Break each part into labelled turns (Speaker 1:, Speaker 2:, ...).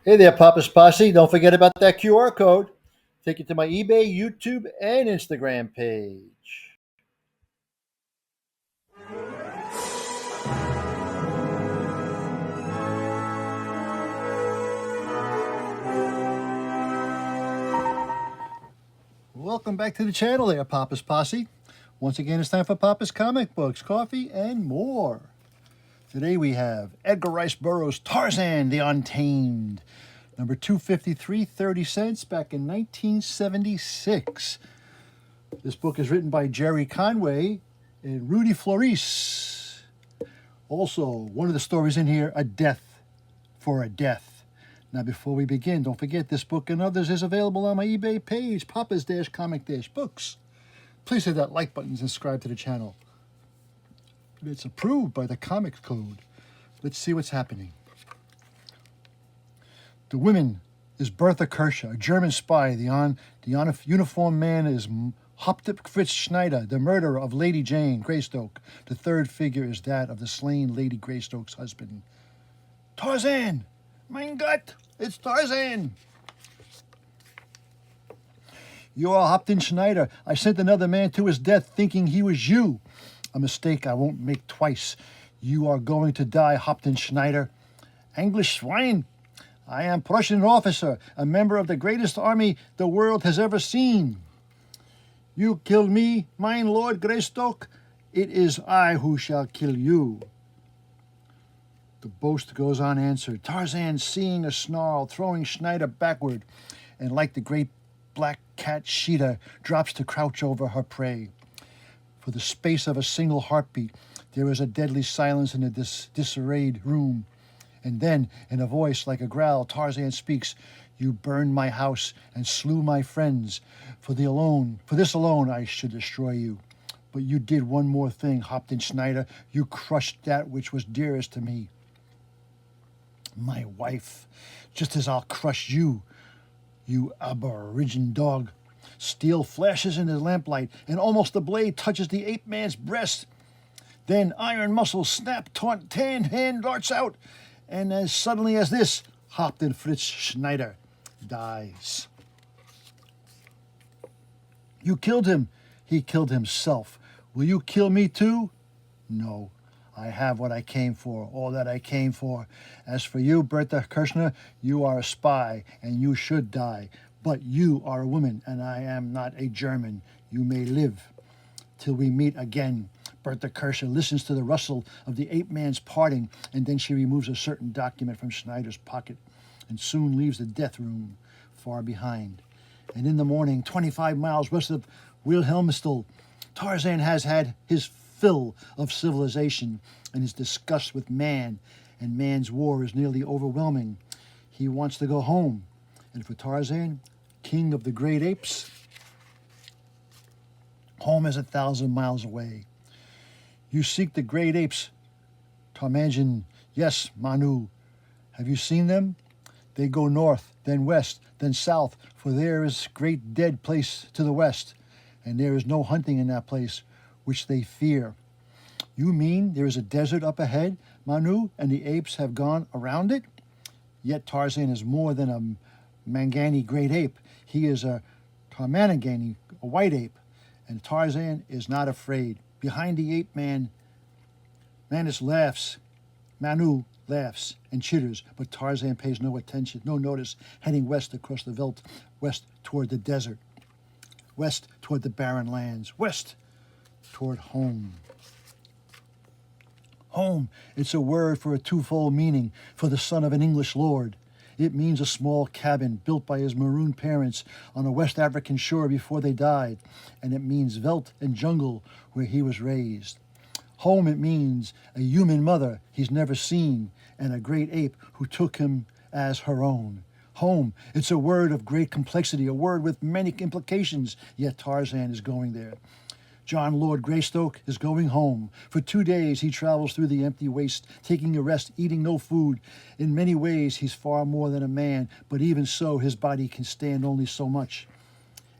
Speaker 1: Hey there, Papa's Posse. Don't forget about that QR code. Take you to my eBay, YouTube, and Instagram page. Welcome back to the channel there, Papa's Posse. Once again, it's time for Papa's Comic Books, Coffee, and more. Today we have Edgar Rice Burroughs' Tarzan the Untamed, number 253, 30 cents, back in 1976. This book is written by Jerry Conway and Rudy Flores. Also, one of the stories in here, A Death for a Death. Now, before we begin, don't forget this book and others is available on my eBay page, Papa's-Comic-Books. Please hit that like button and subscribe to the channel. It's approved by the Comics Code. Let's see what's happening. The woman is Bertha Kirscher, a German spy. The uniformed man is Hauptmann Fritz Schneider, the murderer of Lady Jane Greystoke. The third figure is that of the slain Lady Greystoke's husband. Tarzan! Mein Gott! It's Tarzan! You are Hauptmann Schneider. I sent another man to his death thinking he was you. A mistake I won't make twice. You are going to die, Hauptmann Schneider. English swine! I am Prussian officer, a member of the greatest army the world has ever seen. You kill me, mein Lord Greystoke. It is I who shall kill you. The boast goes unanswered. Tarzan, seeing a snarl, throwing Schneider backward, and like the great black cat Sheeta, drops to crouch over her prey. For the space of a single heartbeat, there is a deadly silence in the disarrayed room. And then, in a voice like a growl, Tarzan speaks, "You burned my house and slew my friends. For this alone, I should destroy you. But you did one more thing, Hauptmann Schneider. You crushed that which was dearest to me. My wife, just as I'll crush you, you aborigine dog." Steel flashes in the lamplight, and almost the blade touches the ape-man's breast. Then iron muscles snap, tan hand darts out, and as suddenly as this, Hauptmann Fritz Schneider dies. You killed him. He killed himself. Will you kill me too? No. I have what I came for, all that I came for. As for you, Bertha Kirschner, you are a spy, and you should die. But you are a woman, and I am not a German. You may live till we meet again. Bertha Kirscher listens to the rustle of the ape-man's parting, and then she removes a certain document from Schneider's pocket and soon leaves the death room far behind. And in the morning, 25 miles west of Wilhelmstal, Tarzan has had his fill of civilization and his disgust with man, and man's war is nearly overwhelming. He wants to go home. And for Tarzan, king of the great apes, home is 1,000 miles away. You seek the great apes, Tarmangan. Yes, Manu. Have you seen them? They go north, then west, then south, for there is great dead place to the west, and there is no hunting in that place, which they fear. You mean there is a desert up ahead, Manu, and the apes have gone around it? Yet Tarzan is more than a Mangani great ape. He is a Tarmanagani, a white ape, and Tarzan is not afraid. Behind the ape man, Manu laughs and chitters, but Tarzan pays no attention, no notice, heading west across the veldt, west toward the desert, west toward the barren lands, west toward home. Home, it's a word for a twofold meaning for the son of an English lord. It means a small cabin built by his marooned parents on a West African shore before they died, and it means veldt and jungle where he was raised. Home, it means a human mother he's never seen, and a great ape who took him as her own. Home, it's a word of great complexity, a word with many implications, yet Tarzan is going there. John Lord Greystoke is going home. For 2 days he travels through the empty waste, taking a rest, eating no food. In many ways he's far more than a man, but even so his body can stand only so much.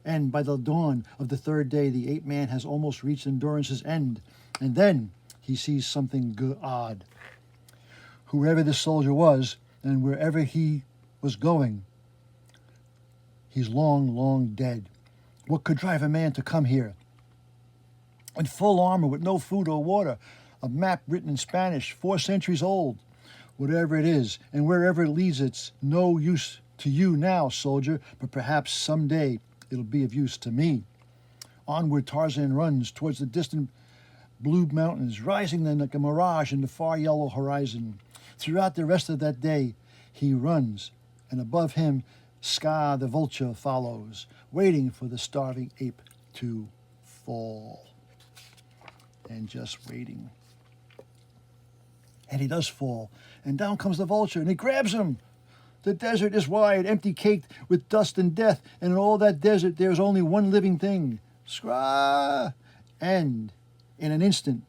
Speaker 1: And by the dawn of the third day, the ape-man has almost reached endurance's end. And then he sees something odd. Whoever this soldier was, and wherever he was going. He's long, long dead. What could drive a man to come here? In full armor with no food or water, a map written in Spanish, 4 centuries old. Whatever it is, and wherever it leads, it's no use to you now, soldier, but perhaps someday it'll be of use to me. Onward Tarzan runs towards the distant blue mountains, rising then like a mirage in the far yellow horizon. Throughout the rest of that day, he runs, and above him, Scar the vulture follows, waiting for the starving ape to fall. And just waiting. And he does fall, and down comes the vulture, and he grabs him. The desert is wide, empty, caked with dust and death, and in all that desert there is only one living thing, Skra. And in an instant,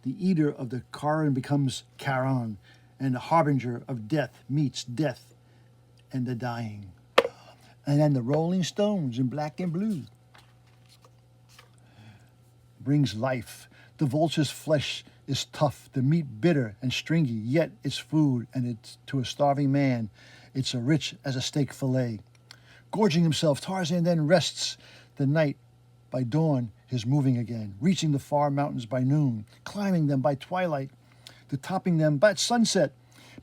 Speaker 1: the eater of the Karan becomes Charon, and the harbinger of death meets death and the dying. And then the Rolling Stones in black and blue brings life. The vulture's flesh is tough, the meat bitter and stringy, yet it's food, and it's to a starving man, it's as rich as a steak fillet. Gorging himself, Tarzan then rests the night. By dawn, he's moving again, reaching the far mountains by noon, climbing them by twilight, to topping them by sunset.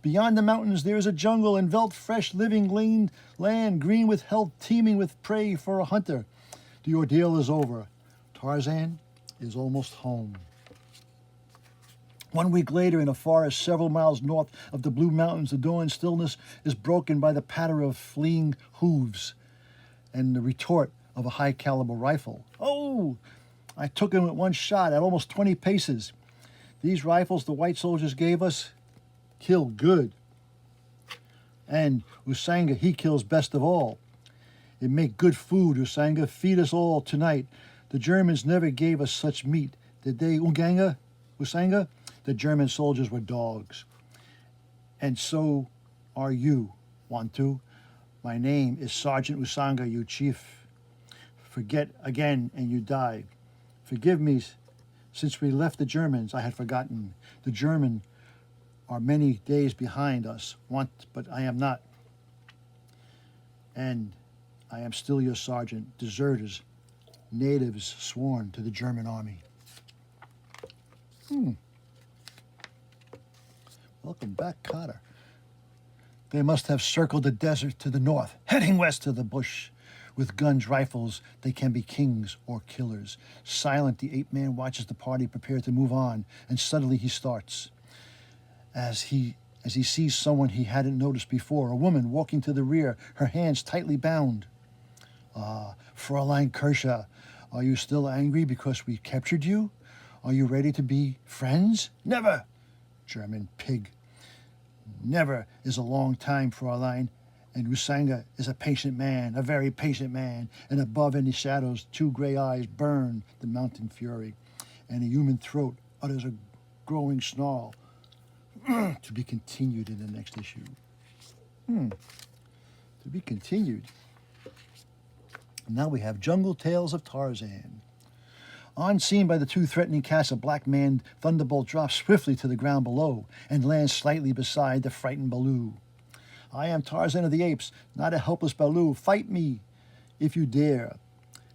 Speaker 1: Beyond the mountains there is a jungle, enveloped fresh, living land, green with health, teeming with prey for a hunter. The ordeal is over. Tarzan is almost home. 1 week later, in a forest several miles north of the Blue Mountains, the dawn stillness is broken by the patter of fleeing hooves and the retort of a high-caliber rifle. Oh! I took him at one shot at almost 20 paces. These rifles the white soldiers gave us kill good. And Usanga, he kills best of all. It make good food, Usanga. Feed us all tonight. The Germans never gave us such meat. Did they, Usanga? The German soldiers were dogs. And so are you, Wantu. My name is Sergeant Usanga, you chief. Forget again and you die. Forgive me, since we left the Germans, I had forgotten. The German are many days behind us, but I am not. And I am still your sergeant, deserters, natives sworn to the German army. Welcome back, Cotter. They must have circled the desert to the north, heading west to the bush. With guns, rifles, they can be kings or killers. Silent, the ape-man watches the party prepare to move on, and suddenly he starts. As he sees someone he hadn't noticed before, a woman walking to the rear, her hands tightly bound. Fräulein Kershaw, are you still angry because we captured you? Are you ready to be friends? Never! German pig. Never is a long time, Fräulein, and Usanga is a patient man, a very patient man, and above in the shadows, 2 gray eyes burn the mountain fury, and a human throat utters a growing snarl. To be continued in the next issue. To be continued. Now we have Jungle Tales of Tarzan. Unseen by the 2 threatening cats, a black-maned thunderbolt drops swiftly to the ground below and lands slightly beside the frightened Baloo. I am Tarzan of the Apes, not a helpless Baloo. Fight me if you dare.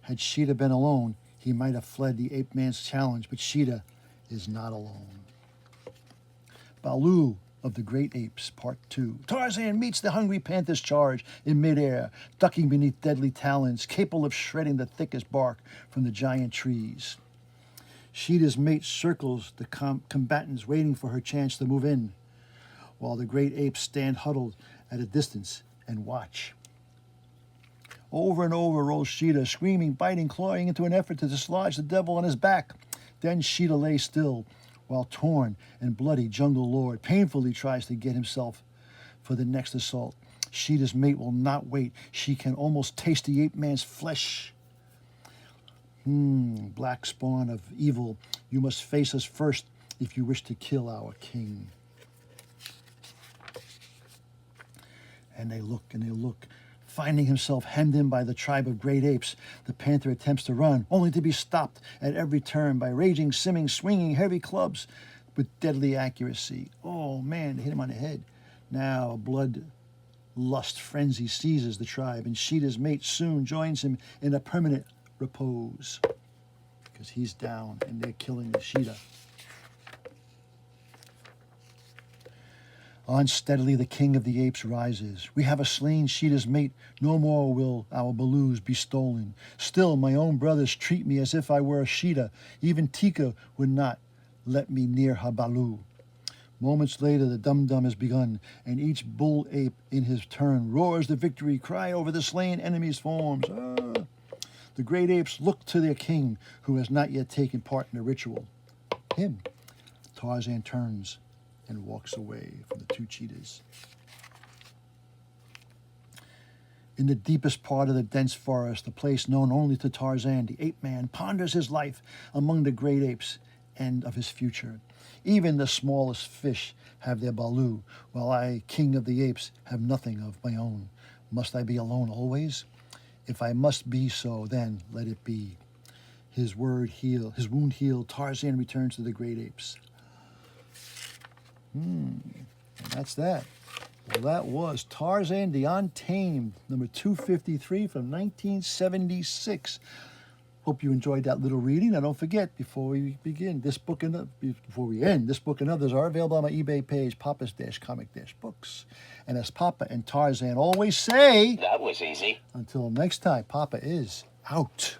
Speaker 1: Had Sheeta been alone, he might have fled the ape-man's challenge, but Sheeta is not alone. Baloo of the Great Apes, Part 2. Tarzan meets the hungry panther's charge in midair, ducking beneath deadly talons, capable of shredding the thickest bark from the giant trees. Sheeta's mate circles the combatants, waiting for her chance to move in, while the great apes stand huddled at a distance and watch. Over and over rolls Sheeta, screaming, biting, clawing into an effort to dislodge the devil on his back. Then Sheeta lays still, while torn and bloody Jungle Lord painfully tries to get himself for the next assault. Sheeta's mate will not wait. She can almost taste the ape-man's flesh. Black spawn of evil, you must face us first if you wish to kill our king. And they look. Finding himself hemmed in by the tribe of great apes, the panther attempts to run, only to be stopped at every turn by raging, simming, swinging heavy clubs with deadly accuracy. Oh man, they hit him on the head. Now a blood Lust frenzy seizes the tribe, and Sheeta's mate soon joins him in a permanent repose. Because he's down and they're killing the Sheeta. Unsteadily the king of the apes rises. We have a slain Sheeta's mate. No more will our Balus be stolen. Still, my own brothers treat me as if I were a Sheeta. Even Tika would not let me near her Balu. Moments later, the dum-dum has begun, and each bull ape in his turn roars the victory cry over the slain enemy's forms. Ah. The great apes look to their king, who has not yet taken part in the ritual. Him. Tarzan turns and walks away from the two cheetahs. In the deepest part of the dense forest, a place known only to Tarzan, the ape man ponders his life among the great apes and of his future. Even the smallest fish have their Balu, while I, king of the apes, have nothing of my own. Must I be alone always? If I must be so, then let it be. His wound healed, Tarzan returns to the great apes. And that's that. Well, that was Tarzan the Untamed, number 253 from 1976. Hope you enjoyed that little reading. Now, don't forget, before we begin, before we end, this book and others are available on my eBay page, Papa's-Comic-Books. And as Papa and Tarzan always say,
Speaker 2: that was easy.
Speaker 1: Until next time, Papa is out.